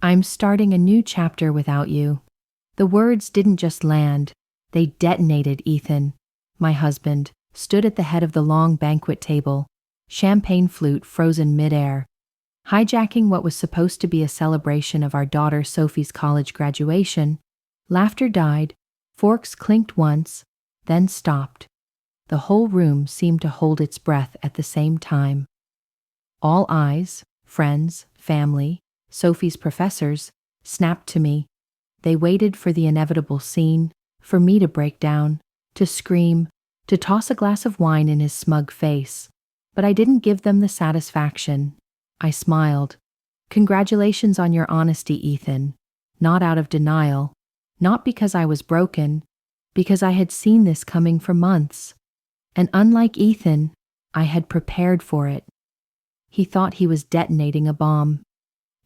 I'm starting a new chapter without you." The words didn't just land, they detonated. Ethan, my husband, stood at the head of the long banquet table, champagne flute frozen midair, hijacking what was supposed to be a celebration of our daughter Sophie's college graduation. Laughter died, forks clinked once, then stopped. The whole room seemed to hold its breath at the same time. All eyes, friends, family, Sophie's professors, snapped to me. They waited for the inevitable scene, for me to break down, to scream, to toss a glass of wine in his smug face. But I didn't give them the satisfaction. I smiled. "Congratulations on your honesty, Ethan." Not out of denial, not because I was broken, because I had seen this coming for months. And unlike Ethan, I had prepared for it. He thought he was detonating a bomb.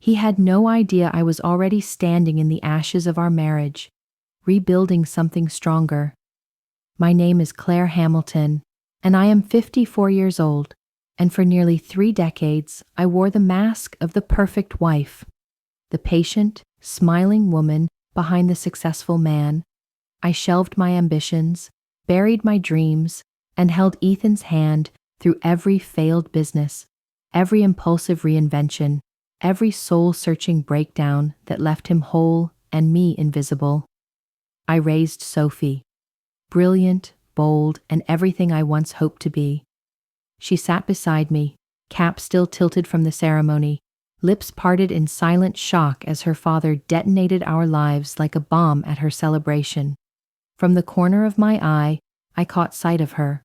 He had no idea I was already standing in the ashes of our marriage, rebuilding something stronger. My name is Claire Hamilton, and I am 54 years old, and for nearly 3 decades I wore the mask of the perfect wife, the patient, smiling woman behind the successful man. I shelved my ambitions, buried my dreams, and held Ethan's hand through every failed business, every impulsive reinvention, every soul-searching breakdown that left him whole and me invisible. I raised Sophie, brilliant, bold, and everything I once hoped to be. She sat beside me, cap still tilted from the ceremony, lips parted in silent shock as her father detonated our lives like a bomb at her celebration. From the corner of my eye, I caught sight of her,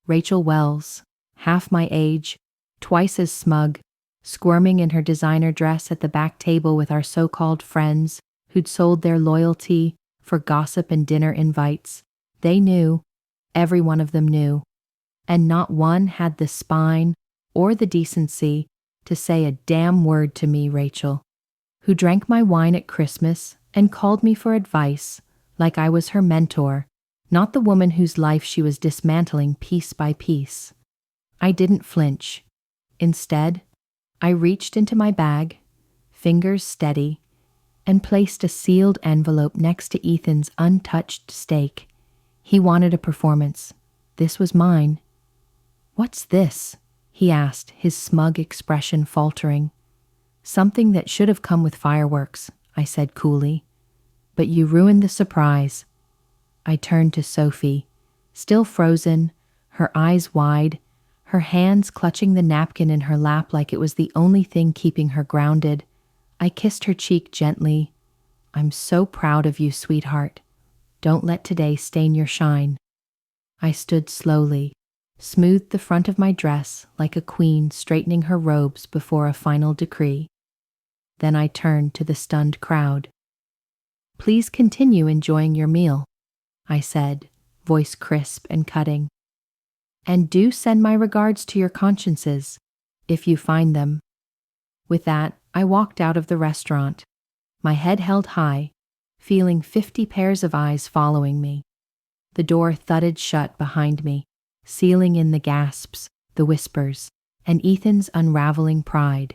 Rachel Wells, half my age, twice as smug, squirming in her designer dress at the back table with our so-called friends who'd sold their loyalty for gossip and dinner invites. They knew, every one of them knew, and not one had the spine or the decency to say a damn word to me. Rachel, who drank my wine at Christmas and called me for advice like I was her mentor, not the woman whose life she was dismantling piece by piece. I didn't flinch. Instead, I reached into my bag, fingers steady, and placed a sealed envelope next to Ethan's untouched steak. He wanted a performance. This was mine. "What's this?" he asked, his smug expression faltering. "Something that should have come with fireworks," I said coolly. "But you ruined the surprise." I turned to Sophie, still frozen, her eyes wide, her hands clutching the napkin in her lap like it was the only thing keeping her grounded. I kissed her cheek gently. "I'm so proud of you, sweetheart. Don't let today stain your shine." I stood slowly, smoothed the front of my dress like a queen straightening her robes before a final decree. Then I turned to the stunned crowd. "Please continue enjoying your meal," I said, voice crisp and cutting. "And do send my regards to your consciences, if you find them." With that, I walked out of the restaurant, my head held high, feeling 50 pairs of eyes following me. The door thudded shut behind me, sealing in the gasps, the whispers, and Ethan's unraveling pride.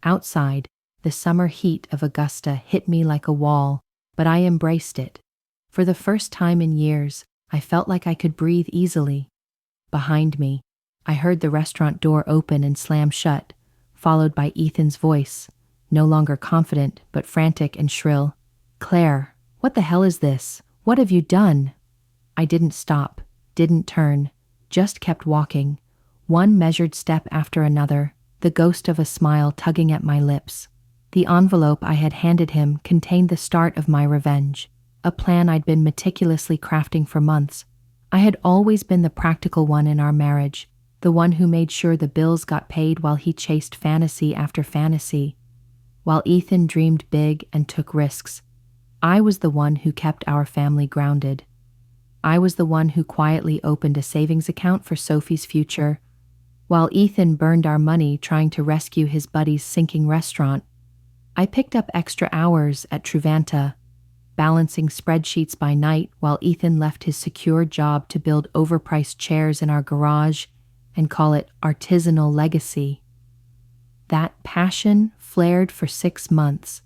Outside, the summer heat of Augusta hit me like a wall, but I embraced it. For the first time in years, I felt like I could breathe easily. Behind me, I heard the restaurant door open and slam shut, followed by Ethan's voice, no longer confident but frantic and shrill. "Claire, what the hell is this? What have you done?" I didn't stop, didn't turn, just kept walking, one measured step after another, the ghost of a smile tugging at my lips. The envelope I had handed him contained the start of my revenge, a plan I'd been meticulously crafting for months. I had always been the practical one in our marriage, the one who made sure the bills got paid while he chased fantasy after fantasy. While Ethan dreamed big and took risks, I was the one who kept our family grounded. I was the one who quietly opened a savings account for Sophie's future, while Ethan burned our money trying to rescue his buddy's sinking restaurant. I picked up extra hours at Truvanta, balancing spreadsheets by night while Ethan left his secure job to build overpriced chairs in our garage and call it artisanal legacy. That passion flared for 6 months,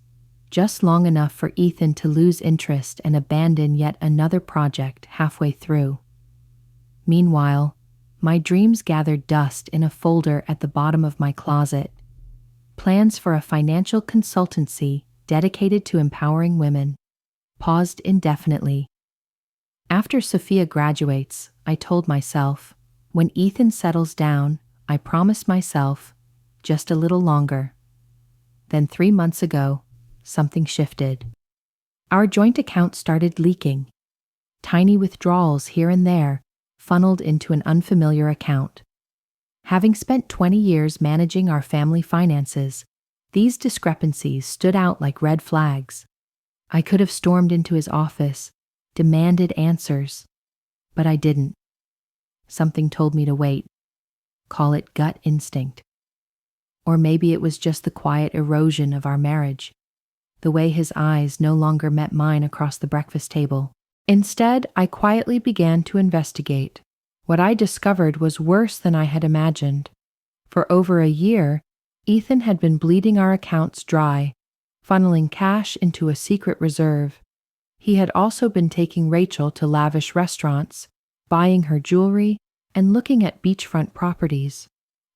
just long enough for Ethan to lose interest and abandon yet another project halfway through. Meanwhile, my dreams gathered dust in a folder at the bottom of my closet. Plans for a financial consultancy dedicated to empowering women paused indefinitely. After Sophia graduates, I told myself, when Ethan settles down, I promise myself just a little longer. Then 3 months ago, something shifted. Our joint account started leaking. Tiny withdrawals here and there funneled into an unfamiliar account. Having spent 20 years managing our family finances, these discrepancies stood out like red flags. I could have stormed into his office, demanded answers, but I didn't. Something told me to wait. Call it gut instinct. Or maybe it was just the quiet erosion of our marriage, the way his eyes no longer met mine across the breakfast table. Instead, I quietly began to investigate. What I discovered was worse than I had imagined. For over a year, Ethan had been bleeding our accounts dry, funneling cash into a secret reserve. He had also been taking Rachel to lavish restaurants, buying her jewelry, and looking at beachfront properties,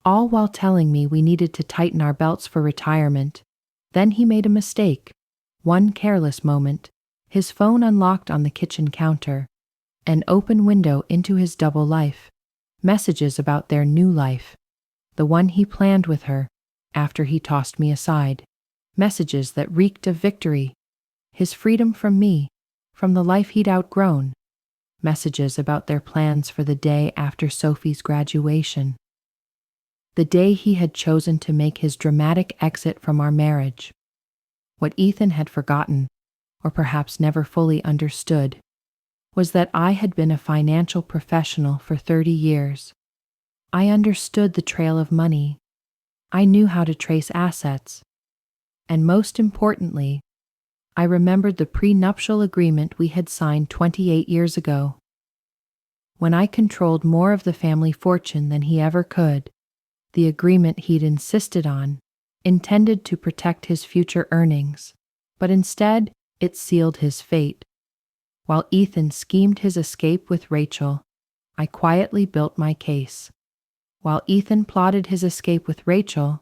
all while telling me we needed to tighten our belts for retirement. Then he made a mistake. One careless moment. His phone unlocked on the kitchen counter. An open window into his double life. Messages about their new life. The one he planned with her, after he tossed me aside. Messages that reeked of victory. His freedom from me, from the life he'd outgrown. Messages about their plans for the day after Sophie's graduation. The day he had chosen to make his dramatic exit from our marriage. What Ethan had forgotten, or perhaps never fully understood, was that I had been a financial professional for 30 years. I understood the trail of money. I knew how to trace assets. And most importantly, I remembered the prenuptial agreement we had signed 28 years ago. When I controlled more of the family fortune than he ever could, the agreement he'd insisted on, intended to protect his future earnings, but instead it sealed his fate. While Ethan schemed his escape with Rachel, I quietly built my case. While Ethan plotted his escape with Rachel,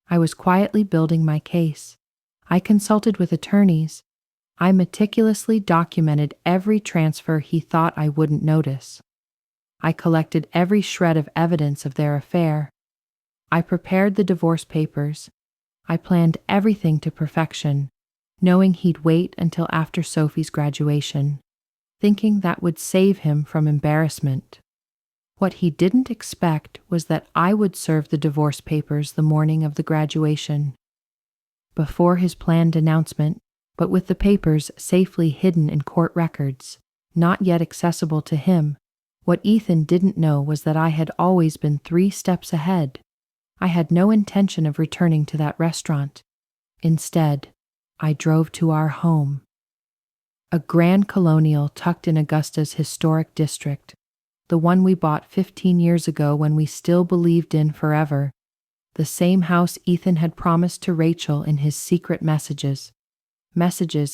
I was quietly building my case. I consulted with attorneys. I meticulously documented every transfer he thought I wouldn't notice. I collected every shred of evidence of their affair. I prepared the divorce papers. I planned everything to perfection, knowing he'd wait until after Sophie's graduation, thinking that would save him from embarrassment. What he didn't expect was that I would serve the divorce papers the morning of the graduation. Before his planned announcement, but with the papers safely hidden in court records, not yet accessible to him, what Ethan didn't know was that I had always been 3 steps ahead. I had no intention of returning to that restaurant. Instead, I drove to our home. A grand colonial tucked in Augusta's historic district, the one we bought 15 years ago when we still believed in forever, the same house Ethan had promised to Rachel in his secret messages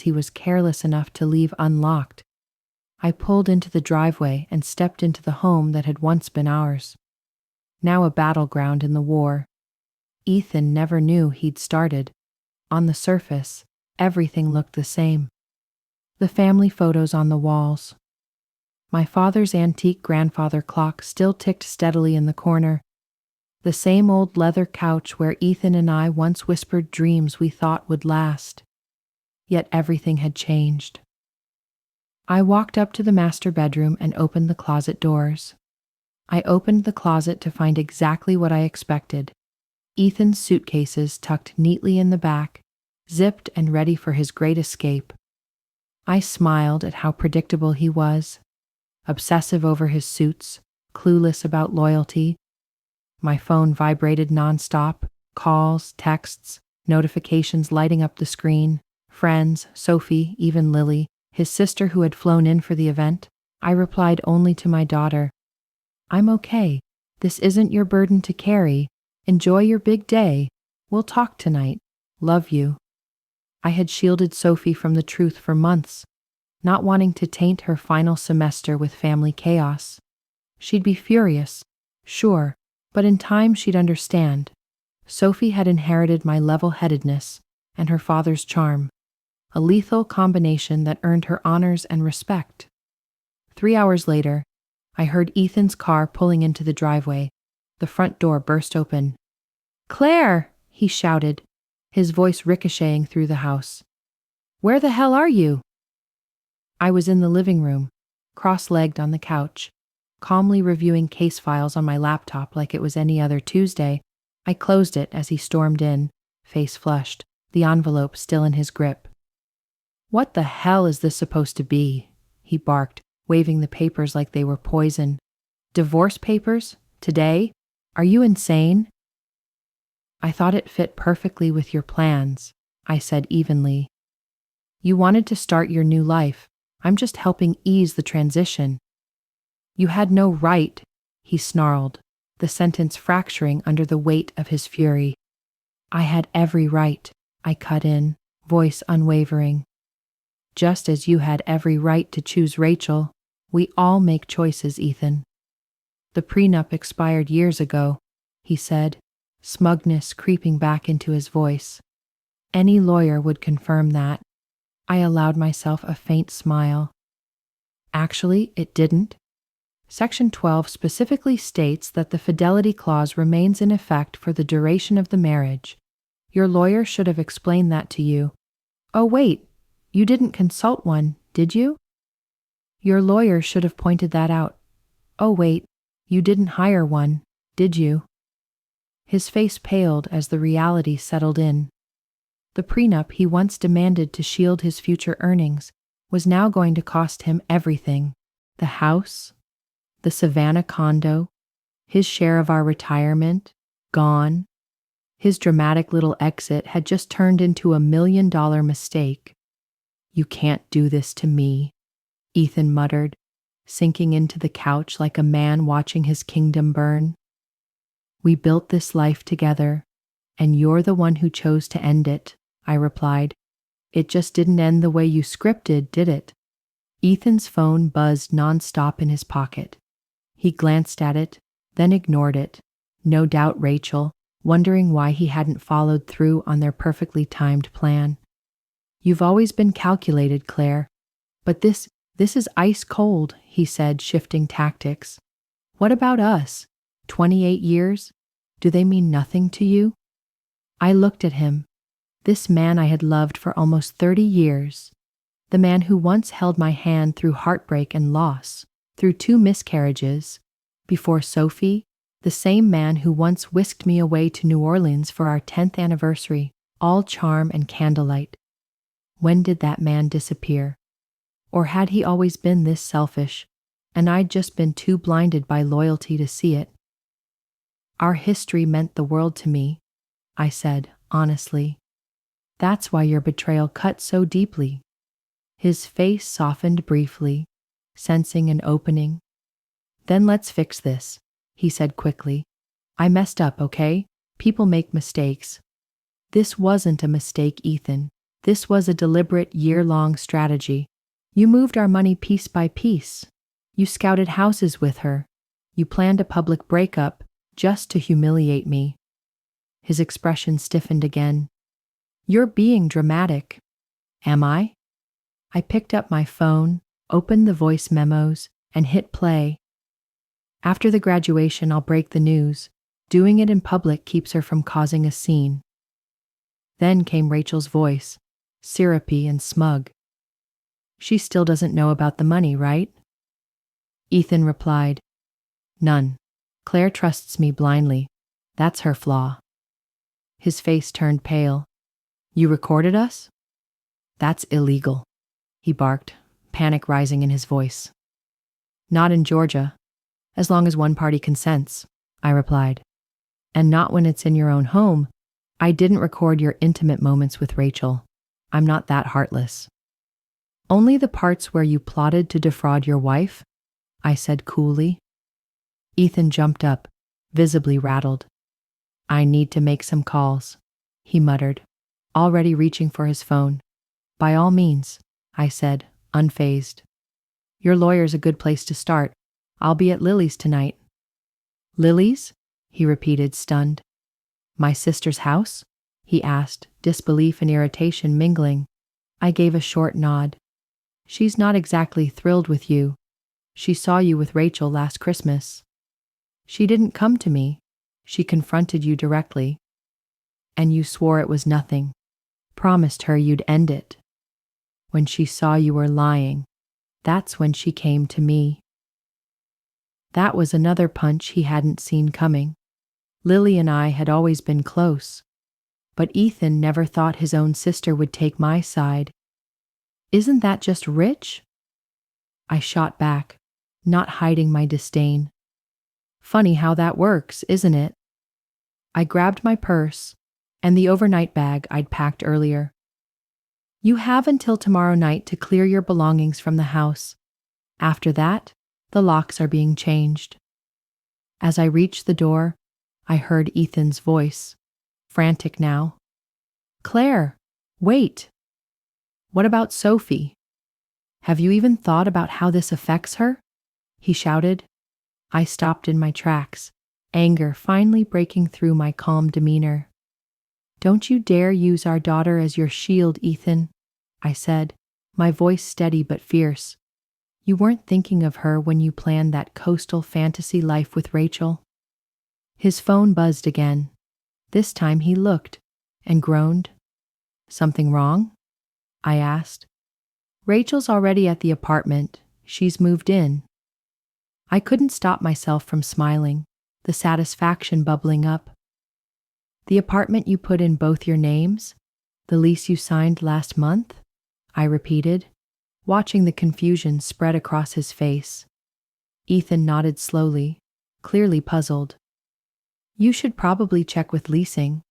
he was careless enough to leave unlocked. I pulled into the driveway and stepped into the home that had once been ours. Now a battleground in the war. Ethan never knew he'd started. On the surface, everything looked the same. The family photos on the walls. My father's antique grandfather clock still ticked steadily in the corner. The same old leather couch where Ethan and I once whispered dreams we thought would last. Yet everything had changed. I walked up to the master bedroom and opened the closet doors. I opened the closet to find exactly what I expected. Ethan's suitcases tucked neatly in the back, zipped and ready for his great escape. I smiled at how predictable he was, obsessive over his suits, clueless about loyalty. My phone vibrated nonstop, calls, texts, notifications lighting up the screen, friends, Sophie, even Lily, his sister who had flown in for the event. I replied only to my daughter, "I'm okay. This isn't your burden to carry. Enjoy your big day. We'll talk tonight. Love you." I had shielded Sophie from the truth for months, not wanting to taint her final semester with family chaos. She'd be furious, sure, but in time she'd understand. Sophie had inherited my level-headedness and her father's charm, a lethal combination that earned her honors and respect. 3 hours later, I heard Ethan's car pulling into the driveway. The front door burst open. "Claire!" he shouted, his voice ricocheting through the house. "Where the hell are you?" I was in the living room, cross-legged on the couch, calmly reviewing case files on my laptop like it was any other Tuesday. I closed it as he stormed in, face flushed, the envelope still in his grip. "What the hell is this supposed to be?" he barked, waving the papers like they were poison. "Divorce papers? Today? Are you insane?" "I thought it fit perfectly with your plans," I said evenly. "You wanted to start your new life. I'm just helping ease the transition." "You had no right," he snarled, the sentence fracturing under the weight of his fury. "I had every right," I cut in, voice unwavering. "Just as you had every right to choose Rachel. We all make choices, Ethan." "The prenup expired years ago," he said, smugness creeping back into his voice. "Any lawyer would confirm that." I allowed myself a faint smile. "Actually, it didn't. Section 12 specifically states that the fidelity clause remains in effect for the duration of the marriage. Your lawyer should have explained that to you." "Oh wait, you didn't consult one, did you?" "Your lawyer should have pointed that out." "Oh wait, you didn't hire one, did you?" His face paled as the reality settled in. The prenup he once demanded to shield his future earnings was now going to cost him everything: the house, the Savannah condo, his share of our retirement, gone. His dramatic little exit had just turned into $1 million mistake. "You can't do this to me," Ethan muttered, sinking into the couch like a man watching his kingdom burn. "We built this life together, and you're the one who chose to end it," I replied. "It just didn't end the way you scripted, did it?" Ethan's phone buzzed nonstop in his pocket. He glanced at it, then ignored it. No doubt Rachel, wondering why he hadn't followed through on their perfectly timed plan. "You've always been calculated, Claire. But this is ice cold," he said, shifting tactics. "What about us? 28 years? Do they mean nothing to you?" I looked at him. This man I had loved for almost 30 years. The man who once held my hand through heartbreak and loss, through 2 miscarriages. Before Sophie, the same man who once whisked me away to New Orleans for our 10th anniversary, all charm and candlelight. When did that man disappear? Or had he always been this selfish, and I'd just been too blinded by loyalty to see it? "Our history meant the world to me," I said, honestly. "That's why your betrayal cut so deeply." His face softened briefly, sensing an opening. "Then let's fix this," he said quickly. "I messed up, okay? People make mistakes." "This wasn't a mistake, Ethan. This was a deliberate year-long strategy. You moved our money piece by piece. You scouted houses with her. You planned a public breakup just to humiliate me." His expression stiffened again. "You're being dramatic." "Am I?" I picked up my phone, opened the voice memos, and hit play. "After the graduation, I'll break the news. Doing it in public keeps her from causing a scene." Then came Rachel's voice, syrupy and smug. "She still doesn't know about the money, right?" Ethan replied, "None. Claire trusts me blindly. That's her flaw." His face turned pale. "You recorded us?" "That's illegal," he barked, panic rising in his voice. "Not in Georgia, as long as one party consents," I replied. "And not when it's in your own home. I didn't record your intimate moments with Rachel. I'm not that heartless." "Only the parts where you plotted to defraud your wife?" I said coolly. Ethan jumped up, visibly rattled. "I need to make some calls," he muttered. already reaching for his phone. By all means, I said, unfazed. Your lawyer's a good place to start. I'll be at Lily's tonight. Lily's? He repeated, stunned. My sister's house? He asked, disbelief and irritation mingling. I gave a short nod. She's not exactly thrilled with you. She saw you with Rachel last Christmas. She didn't come to me. She confronted you directly. And you swore it was nothing. Promised her you'd end it. When she saw you were lying, that's when she came to me. That was another punch he hadn't seen coming. Lily and I had always been close, but Ethan never thought his own sister would take my side. Isn't that just rich? I shot back, not hiding my disdain. Funny how that works, isn't it? I grabbed my purse and the overnight bag I'd packed earlier. You have until tomorrow night to clear your belongings from the house. After that, the locks are being changed. As I reached the door, I heard Ethan's voice, frantic now. Claire, wait. What about Sophie? Have you even thought about how this affects her? He shouted. I stopped in my tracks, anger finally breaking through my calm demeanor. Don't you dare use our daughter as your shield, Ethan, I said, my voice steady but fierce. You weren't thinking of her when you planned that coastal fantasy life with Rachel. His phone buzzed again. This time he looked and groaned. Something wrong? I asked. Rachel's already at the apartment. She's moved in. I couldn't stop myself from smiling, the satisfaction bubbling up. The apartment you put in both your names? The lease you signed last month? I repeated, watching the confusion spread across his face. Ethan nodded slowly, clearly puzzled. You should probably check with leasing,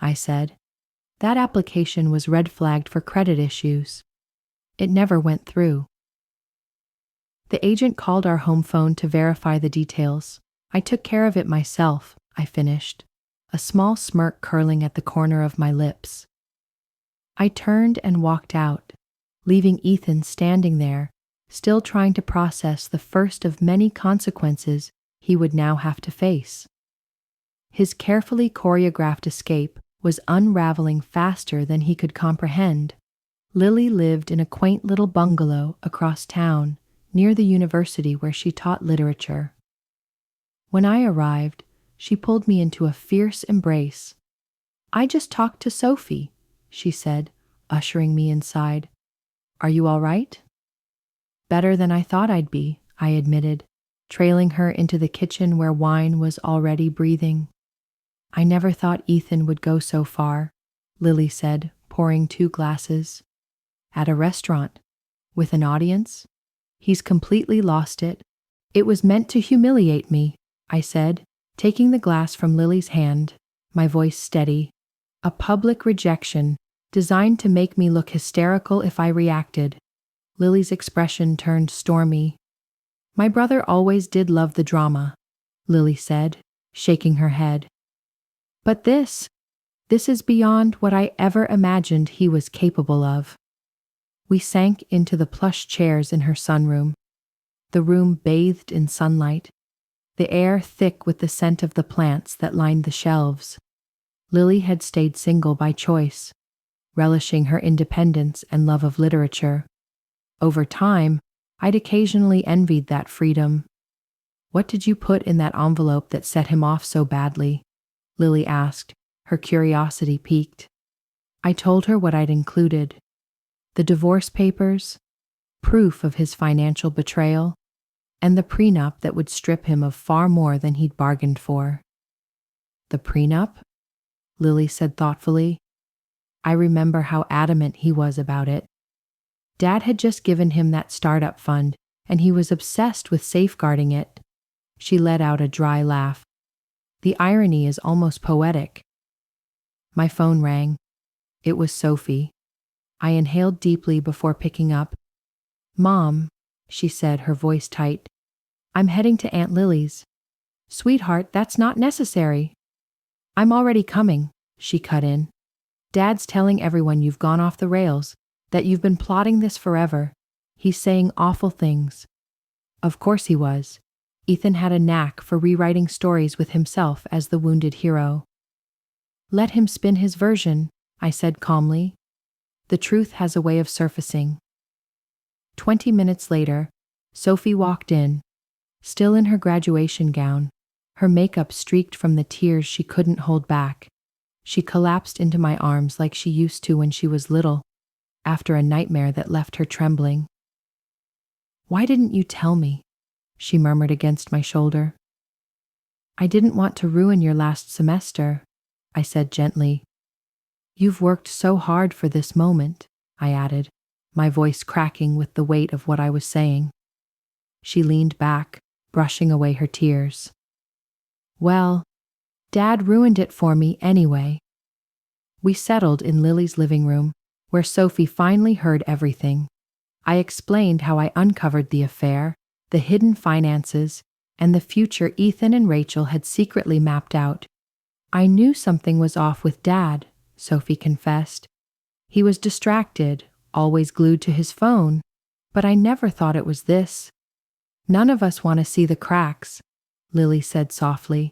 I said. That application was red flagged for credit issues. It never went through. The agent called our home phone to verify the details. I took care of it myself, I finished, a small smirk curling at the corner of my lips. I turned and walked out, leaving Ethan standing there, still trying to process the first of many consequences he would now have to face. His carefully choreographed escape was unraveling faster than he could comprehend. Lily lived in a quaint little bungalow across town, near the university where she taught literature. When I arrived, she pulled me into a fierce embrace. I just talked to Sophie, she said, ushering me inside. Are you all right? Better than I thought I'd be, I admitted, trailing her into the kitchen where wine was already breathing. I never thought Ethan would go so far, Lily said, pouring 2 glasses. At a restaurant, with an audience? He's completely lost it. It was meant to humiliate me, I said, taking the glass from Lily's hand, my voice steady. A public rejection, designed to make me look hysterical if I reacted. Lily's expression turned stormy. My brother always did love the drama, Lily said, shaking her head. But this is beyond what I ever imagined he was capable of. We sank into the plush chairs in her sunroom, the room bathed in sunlight, the air thick with the scent of the plants that lined the shelves. Lily had stayed single by choice, relishing her independence and love of literature. Over time, I'd occasionally envied that freedom. What did you put in that envelope that set him off so badly? Lily asked, her curiosity piqued. I told her what I'd included. The divorce papers, proof of his financial betrayal, and the prenup that would strip him of far more than he'd bargained for. The prenup? Lily said thoughtfully. I remember how adamant he was about it. Dad had just given him that startup fund, and he was obsessed with safeguarding it. She let out a dry laugh. The irony is almost poetic. My phone rang. It was Sophie. I inhaled deeply before picking up. Mom, she said, her voice tight. I'm heading to Aunt Lily's. Sweetheart, that's not necessary. I'm already coming, she cut in. Dad's telling everyone you've gone off the rails, that you've been plotting this forever. He's saying awful things. Of course he was. Ethan had a knack for rewriting stories with himself as the wounded hero. Let him spin his version, I said calmly. The truth has a way of surfacing. 20 minutes later, Sophie walked in, still in her graduation gown, her makeup streaked from the tears she couldn't hold back. She collapsed into my arms like she used to when she was little, after a nightmare that left her trembling. "Why didn't you tell me?" she murmured against my shoulder. "I didn't want to ruin your last semester," I said gently. "You've worked so hard for this moment," I added, my voice cracking with the weight of what I was saying. She leaned back, brushing away her tears. "Well, Dad ruined it for me anyway." We settled in Lily's living room, where Sophie finally heard everything. I explained how I uncovered the affair, the hidden finances, and the future Ethan and Rachel had secretly mapped out. "I knew something was off with Dad," Sophie confessed. "He was distracted, always glued to his phone, but I never thought it was this." "None of us want to see the cracks," Lily said softly.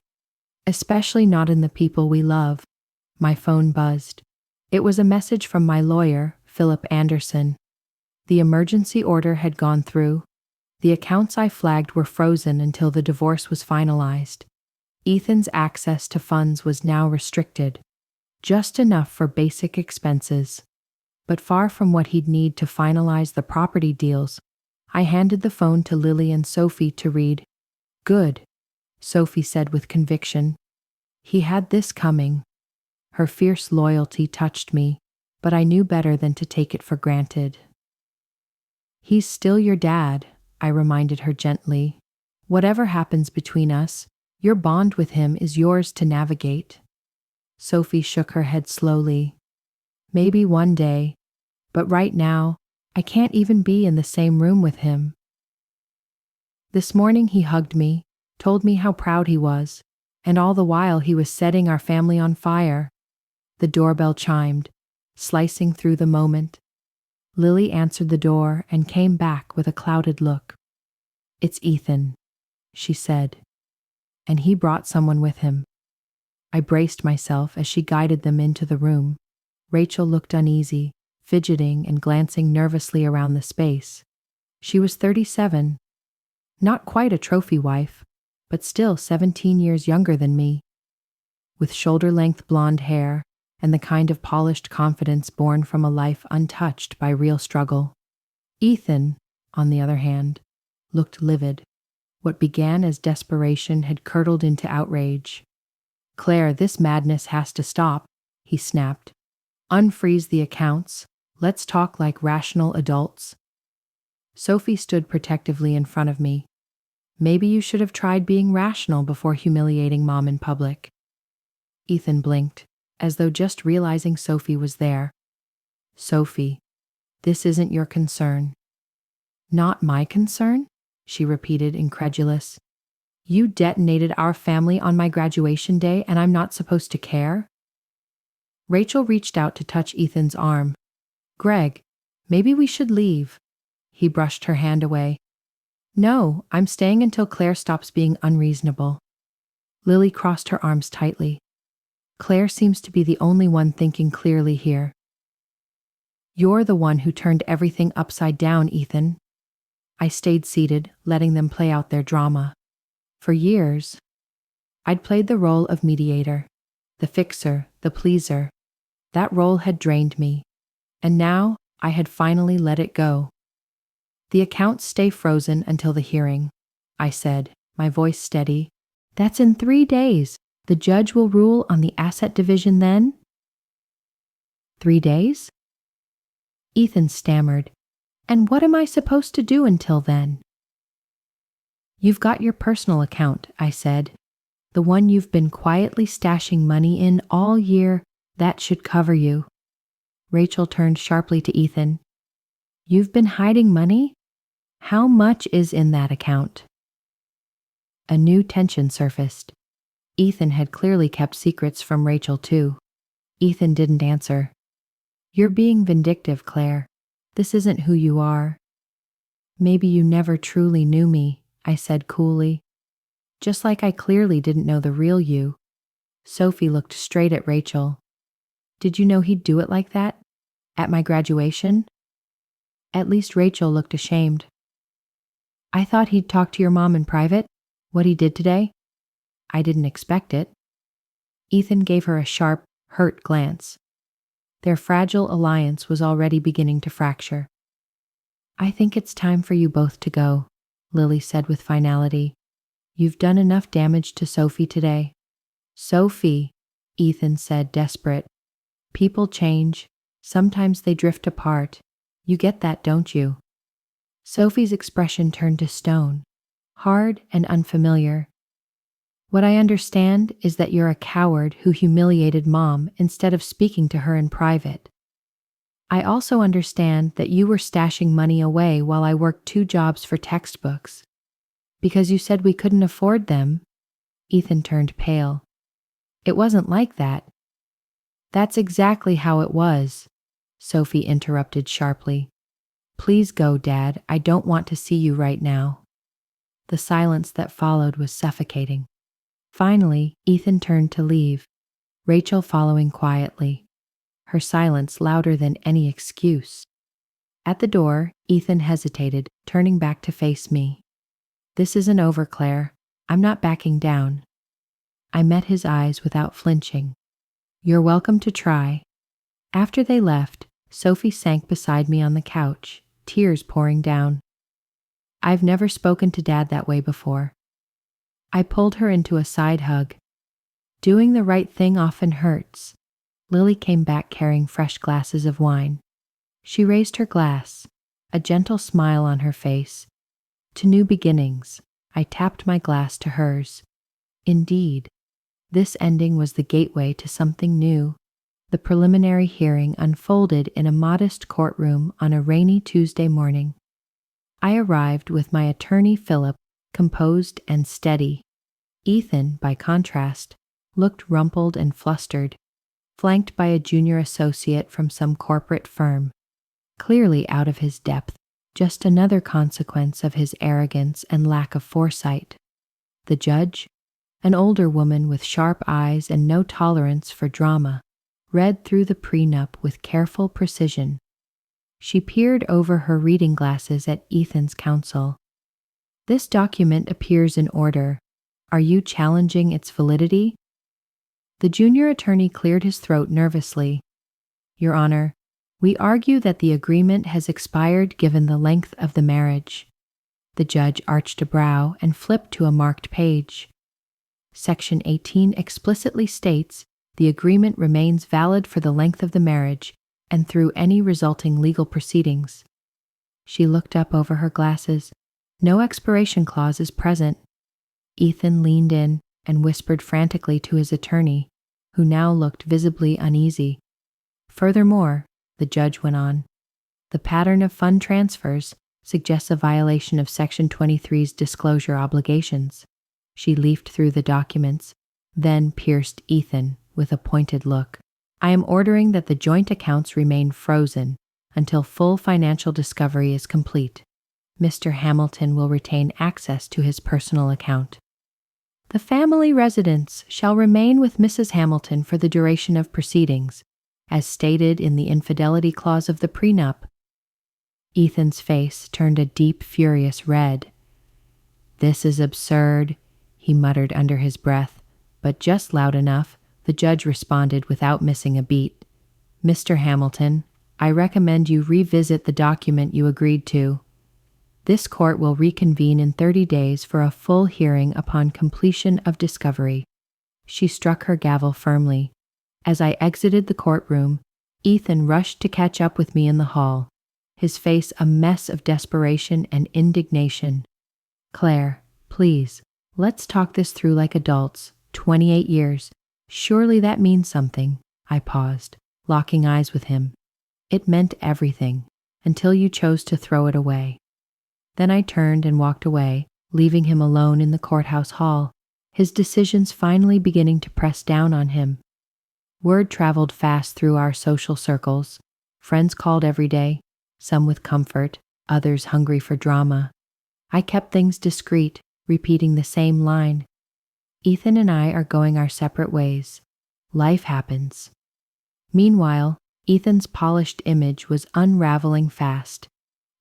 "Especially not in the people we love." My phone buzzed. It was a message from my lawyer, Philip Anderson. The emergency order had gone through. The accounts I flagged were frozen until the divorce was finalized. Ethan's access to funds was now restricted, just enough for basic expenses. But far from what he'd need to finalize the property deals, I handed the phone to Lily and Sophie to read. "Good," Sophie said with conviction. "He had this coming." Her fierce loyalty touched me, but I knew better than to take it for granted. "He's still your dad," I reminded her gently. "Whatever happens between us, your bond with him is yours to navigate." Sophie shook her head slowly. "Maybe one day, but right now, I can't even be in the same room with him." This morning he hugged me, told me how proud he was, and all the while he was setting our family on fire. The doorbell chimed, slicing through the moment. Lily answered the door and came back with a clouded look. "It's Ethan," she said, "and he brought someone with him." I braced myself as she guided them into the room. Rachel looked uneasy, fidgeting and glancing nervously around the space. She was 37, not quite a trophy wife, but still 17 years younger than me. With shoulder-length blonde hair and the kind of polished confidence born from a life untouched by real struggle. Ethan, on the other hand, looked livid. What began as desperation had curdled into outrage. "Claire, this madness has to stop," he snapped. "Unfreeze the accounts. Let's talk like rational adults." Sophie stood protectively in front of me. "Maybe you should have tried being rational before humiliating Mom in public." Ethan blinked, as though just realizing Sophie was there. "Sophie, this isn't your concern." "Not my concern?" she repeated, incredulous. "You detonated our family on my graduation day and I'm not supposed to care?" Rachel reached out to touch Ethan's arm. "Greg, maybe we should leave." He brushed her hand away. "No, I'm staying until Claire stops being unreasonable." Lily crossed her arms tightly. "Claire seems to be the only one thinking clearly here." "You're the one who turned everything upside down, Ethan." I stayed seated, letting them play out their drama. For years, I'd played the role of mediator, the fixer, the pleaser. That role had drained me, and now I had finally let it go. "The accounts stay frozen until the hearing," I said, my voice steady. "That's in 3 days. The judge will rule on the asset division then?" 3 days? Ethan stammered. "And what am I supposed to do until then?" "You've got your personal account," I said. "The one you've been quietly stashing money in all year. That should cover you." Rachel turned sharply to Ethan. "You've been hiding money? How much is in that account?" A new tension surfaced. Ethan had clearly kept secrets from Rachel too. Ethan didn't answer. You're being vindictive, Claire. This isn't who you are. Maybe you never truly knew me, I said coolly. Just like I clearly didn't know the real you. Sophie looked straight at Rachel. Did you know he'd do it like that? At my graduation? At least Rachel looked ashamed. I thought he'd talk to your mom in private? What he did today? I didn't expect it. Ethan gave her a sharp, hurt glance. Their fragile alliance was already beginning to fracture. I think it's time for you both to go, Lily said with finality. You've done enough damage to Sophie today. Sophie, Ethan said, desperate. People change. Sometimes they drift apart. You get that, don't you? Sophie's expression turned to stone, hard and unfamiliar. What I understand is that you're a coward who humiliated Mom instead of speaking to her in private. I also understand that you were stashing money away while I worked 2 jobs for textbooks. Because you said we couldn't afford them. Ethan turned pale. It wasn't like that. That's exactly how it was, Sophie interrupted sharply. Please go, Dad. I don't want to see you right now. The silence that followed was suffocating. Finally, Ethan turned to leave, Rachel following quietly, her silence louder than any excuse. At the door, Ethan hesitated, turning back to face me. This isn't over, Claire. I'm not backing down. I met his eyes without flinching. You're welcome to try. After they left, Sophie sank beside me on the couch, tears pouring down. I've never spoken to Dad that way before. I pulled her into a side hug. Doing the right thing often hurts. Lily came back carrying fresh glasses of wine. She raised her glass, a gentle smile on her face. To new beginnings, I tapped my glass to hers. Indeed, this ending was the gateway to something new. The preliminary hearing unfolded in a modest courtroom on a rainy Tuesday morning. I arrived with my attorney Philip, composed and steady. Ethan, by contrast, looked rumpled and flustered, flanked by a junior associate from some corporate firm, clearly out of his depth, just another consequence of his arrogance and lack of foresight. The judge, an older woman with sharp eyes and no tolerance for drama, read through the prenup with careful precision. She peered over her reading glasses at Ethan's counsel. This document appears in order. Are you challenging its validity? The junior attorney cleared his throat nervously. Your Honor, we argue that the agreement has expired given the length of the marriage. The judge arched a brow and flipped to a marked page. Section 18 explicitly states the agreement remains valid for the length of the marriage and through any resulting legal proceedings. She looked up over her glasses. No expiration clause is present. Ethan leaned in and whispered frantically to his attorney, who now looked visibly uneasy. Furthermore, the judge went on, the pattern of fund transfers suggests a violation of Section 23's disclosure obligations. She leafed through the documents, then pierced Ethan with a pointed look. I am ordering that the joint accounts remain frozen until full financial discovery is complete. Mr. Hamilton will retain access to his personal account. The family residence shall remain with Mrs. Hamilton for the duration of proceedings, as stated in the infidelity clause of the prenup. Ethan's face turned a deep, furious red. This is absurd, he muttered under his breath, but just loud enough, the judge responded without missing a beat. Mr. Hamilton, I recommend you revisit the document you agreed to. This court will reconvene in 30 days for a full hearing upon completion of discovery. She struck her gavel firmly. As I exited the courtroom, Ethan rushed to catch up with me in the hall, his face a mess of desperation and indignation. Claire, please, let's talk this through like adults. 28 years. Surely that means something. I paused, locking eyes with him. It meant everything, until you chose to throw it away. Then I turned and walked away, leaving him alone in the courthouse hall, his decisions finally beginning to press down on him. Word traveled fast through our social circles. Friends called every day, some with comfort, others hungry for drama. I kept things discreet, repeating the same line. Ethan and I are going our separate ways. Life happens. Meanwhile, Ethan's polished image was unraveling fast.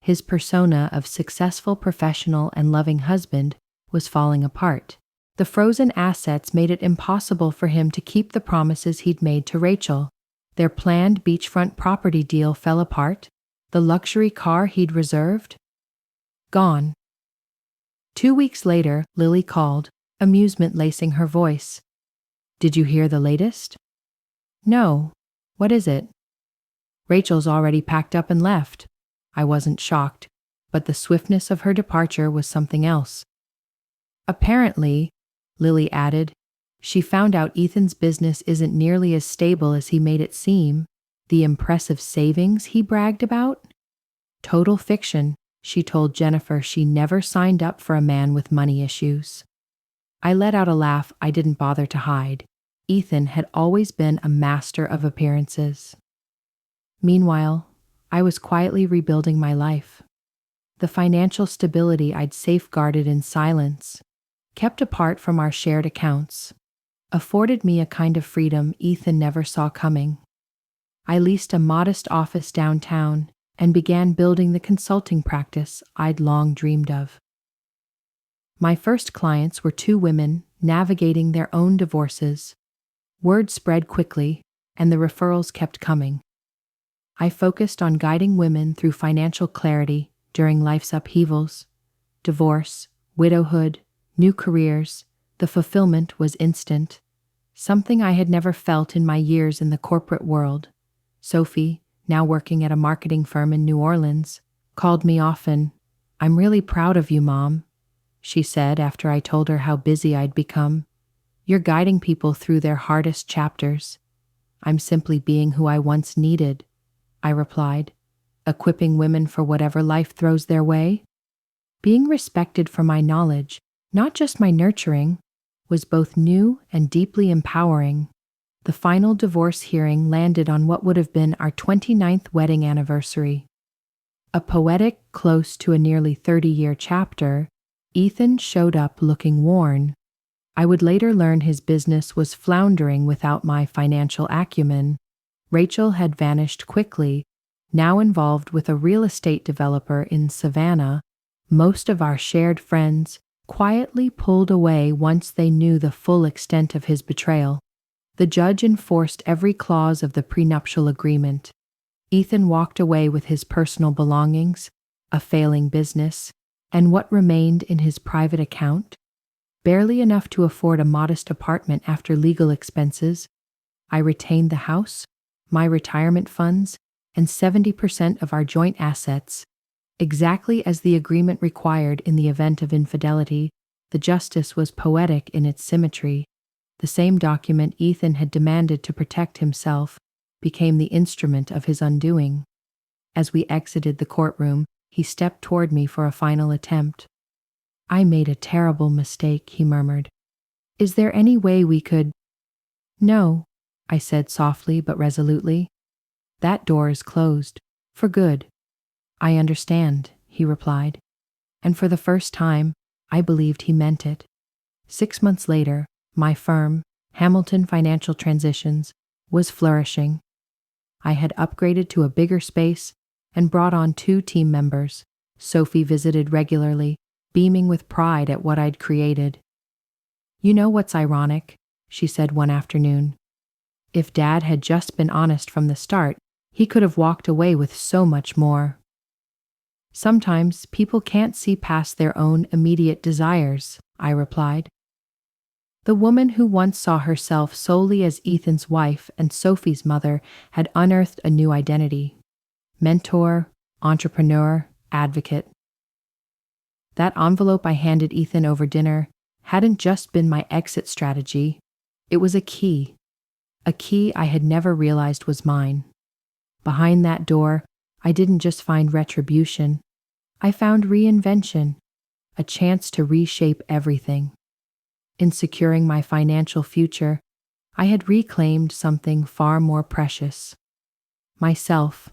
His persona of successful professional and loving husband was falling apart. The frozen assets made it impossible for him to keep the promises he'd made to Rachel. Their planned beachfront property deal fell apart. The luxury car he'd reserved? Gone. 2 weeks later, Lily called, amusement lacing her voice. Did you hear the latest? No. What is it? Rachel's already packed up and left. I wasn't shocked, but the swiftness of her departure was something else. Apparently, Lily added, she found out Ethan's business isn't nearly as stable as he made it seem. The impressive savings he bragged about? Total fiction. She told Jennifer she never signed up for a man with money issues. I let out a laugh I didn't bother to hide. Ethan had always been a master of appearances. Meanwhile, I was quietly rebuilding my life. The financial stability I'd safeguarded in silence, kept apart from our shared accounts, afforded me a kind of freedom Ethan never saw coming. I leased a modest office downtown and began building the consulting practice I'd long dreamed of. My first clients were 2 women navigating their own divorces. Word spread quickly, and the referrals kept coming. I focused on guiding women through financial clarity during life's upheavals, divorce, widowhood, new careers. The fulfillment was instant, something I had never felt in my years in the corporate world. Sophie, now working at a marketing firm in New Orleans, called me often. I'm really proud of you, Mom, she said after I told her how busy I'd become. You're guiding people through their hardest chapters. I'm simply being who I once needed, I replied, equipping women for whatever life throws their way. Being respected for my knowledge, not just my nurturing, was both new and deeply empowering. The final divorce hearing landed on what would have been our 29th wedding anniversary. A poetic close to a nearly 30-year chapter, Ethan showed up looking worn. I would later learn his business was floundering without my financial acumen. Rachel had vanished quickly, now involved with a real estate developer in Savannah. Most of our shared friends quietly pulled away once they knew the full extent of his betrayal. The judge enforced every clause of the prenuptial agreement. Ethan walked away with his personal belongings, a failing business, and what remained in his private account. Barely enough to afford a modest apartment after legal expenses. I retained the house, my retirement funds, and 70% of our joint assets, exactly as the agreement required in the event of infidelity. The justice was poetic in its symmetry. The same document Ethan had demanded to protect himself became the instrument of his undoing. As we exited the courtroom, he stepped toward me for a final attempt. I made a terrible mistake, he murmured. Is there any way we could? No, I said softly but resolutely. That door is closed. For good. I understand, he replied. And for the first time, I believed he meant it. 6 months later, my firm, Hamilton Financial Transitions, was flourishing. I had upgraded to a bigger space and brought on 2 team members. Sophie visited regularly, beaming with pride at what I'd created. You know what's ironic? She said one afternoon. If Dad had just been honest from the start, he could have walked away with so much more. Sometimes people can't see past their own immediate desires, I replied. The woman who once saw herself solely as Ethan's wife and Sophie's mother had unearthed a new identity. Mentor, entrepreneur, advocate. That envelope I handed Ethan over dinner hadn't just been my exit strategy. It was a key I had never realized was mine. Behind that door, I didn't just find retribution. I found reinvention, a chance to reshape everything. In securing my financial future, I had reclaimed something far more precious. Myself.